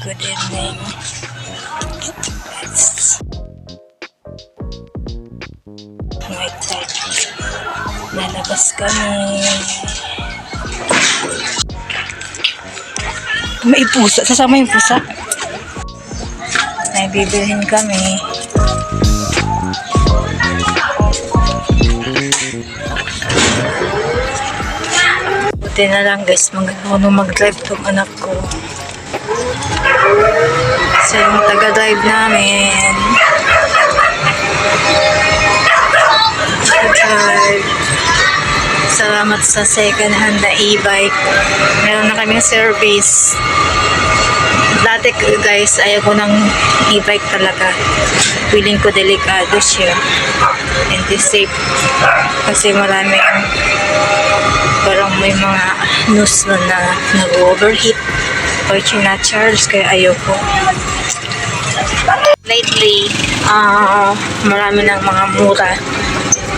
Good evening. It's night time. Lalabas kami. May pusa. Sasama yung pusa. May bibilhin kami. Buti na lang guys, mag-drive tong anak ko. Kasi yung taga-drive namin. Taga-drive. Salamat sa second hand na e-bike. Meron na kaming service. Dati guys, ayaw ko ng e-bike talaga. Feeling ko delikado siya. Hindi safe. Kasi maraming parang may mga news na nag-overheat or charge kaya ayaw ko. Lately, marami ng mga mura.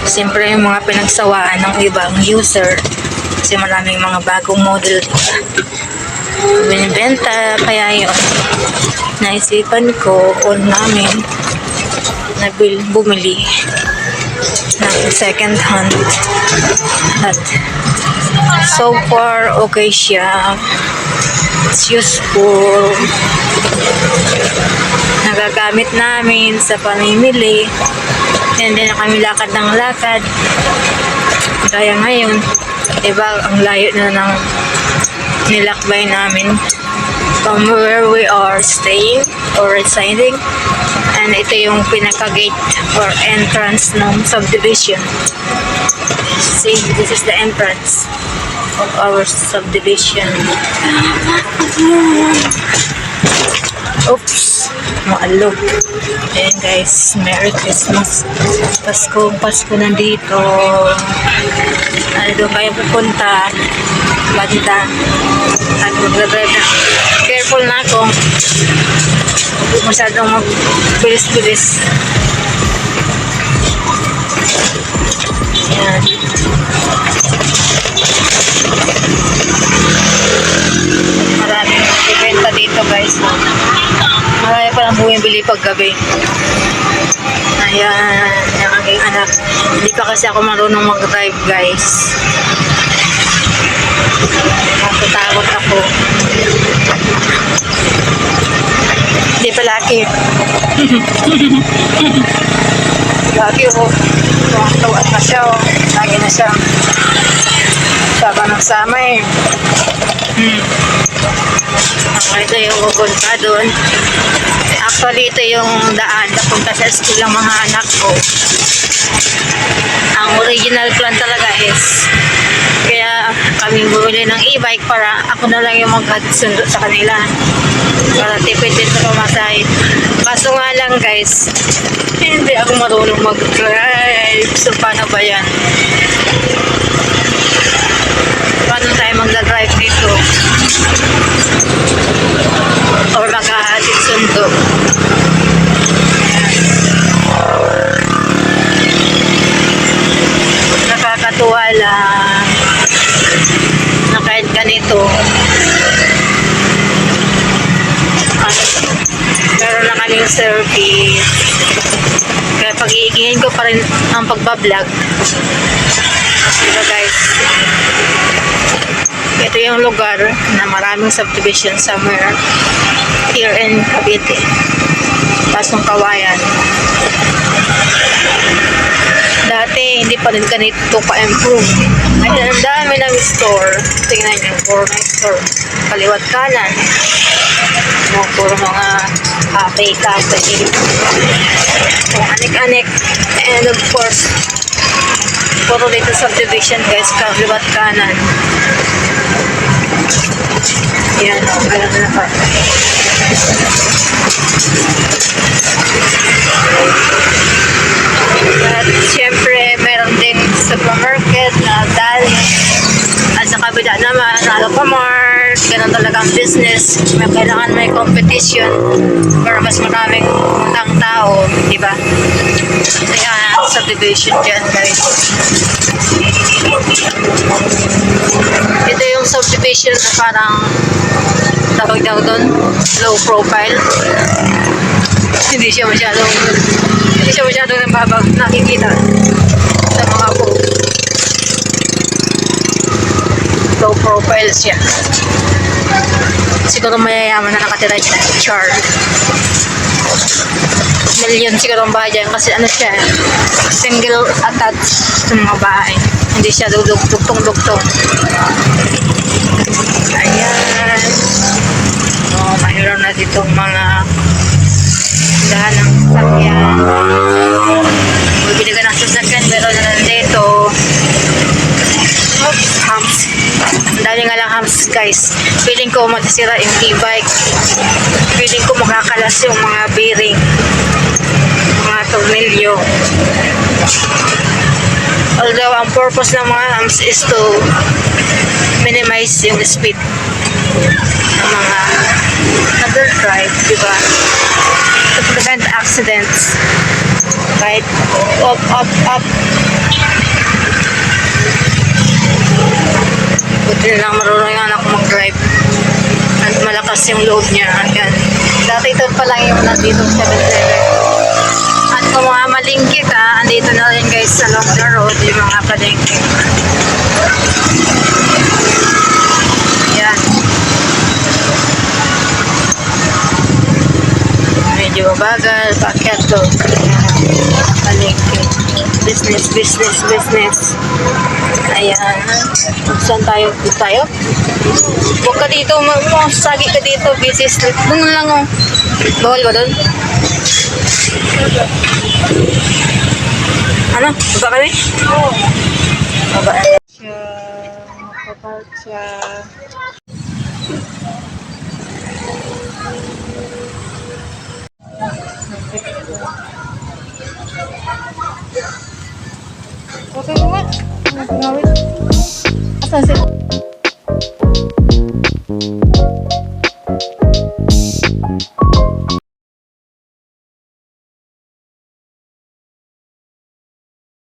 Siyempre yung mga pinagsawaan ng ibang user kasi maraming mga bagong model binibenta, kaya yun naisipan ko o namin na bumili ng second hand at so far okay siya, it's useful, nagagamit namin sa pamimili. Hindi na kami lakad ng lakad. Kaya ngayon, diba, ang layo na ng nilakbay namin from where we are staying or residing. And ito yung pinaka-gate or entrance ng subdivision. See, this is the entrance of our subdivision. Oops, maalog. Ayan guys, Merry Christmas. Pasko nandito. Ano doon kayo pupunta? Banda. At mag-drive na. Careful na ako. Masyadong magbilis-bilis. Ayan. Maraming ibenta dito guys. Marami pa lang bumibili pag gabi. Ayan, yung aking anak. Hindi pa kasi ako marunong mag-drive guys. Natatakot ako. Hindi pa laki. Lagi oh. Tuwang-tuwaan na siya oh. Lagi na siya. Saba ng sama eh. Ito yung pupunta doon. Actually, ito yung daan napunta sa school ng mga anak ko. Ang original plan talaga is kaya kami bumili ng e-bike para ako na lang yung magsundo sa kanila. Para tipid din sa pamasahe. Kaso nga lang guys, hindi ako marunong mag-drive. So, paano ba yan? Paano tayo mag-drive dito? Or maghahatid sundo. Nakakatuwa lang na kahit ganito meron na kaming service. Kaya pag-iigihin ko pa rin ang pagbablog. Diba guys, ito yung lugar na maraming subdivision somewhere here in Cavite. Pasong Kawayan. Dati hindi pa rin ganito pa-improve. Ngayon ang dami ng store. Tingnan nyo, gourmet store. Kaliwat kanan. Puro mga cafe. Anik-anik. And of course, puro dito subdivision guys, kaliwat kanan. Yan, alam na pa. At syempre, meron din supermarket na dali. At sa kabila naman, Alphamart, ganun talaga ang business. May kailangan may competition para mas maraming puntang tao, di ba? Kaya subdivision dyan guys. Ito yung subdivision na parang tawag daw doon, low profile. Hindi siya masyadong nababag nakikita sa mga post. Low profile siya. Siguro mayayaman na nakatira dyan. Char. Million siguro ang bahay dyan kasi ano siya, single attached sa mga bahay. Hindi siya dugtong-dugtong. Ayan. Oh, mayroon na ditong mga dahan ng sasakyan. Bibili ka ng sasakyan, meron na nandito. Oops, humps. Ang dami nga lang humps, guys. Feeling ko matisira yung e-bike. Feeling ko makakalas yung mga bearing, mga tornilyo. Although, ang purpose ng mga humps is to minimize yung speed ng mga nag-drive, diba? To prevent accidents. Right? Up. Buti na lang marunong yung anak ko mag-drive. At malakas yung load niya. Ayan. Dati ito pa lang yung nandito sa 7-Eleven. At kung mga malingki ka, andito na rin guys sa along the road yung mga palengke. Ayan. Medyo bagal, paket to. Palengke. Business. Ayan. Saan tayo? Dito tayo? Huwag ka dito. Sagi ka dito. Busy street. Doon lang oh. Bawal ba doon? Ano? Baba kami? Oo. Baba. Siya. Makapark siya. Okay nga. Asan sila?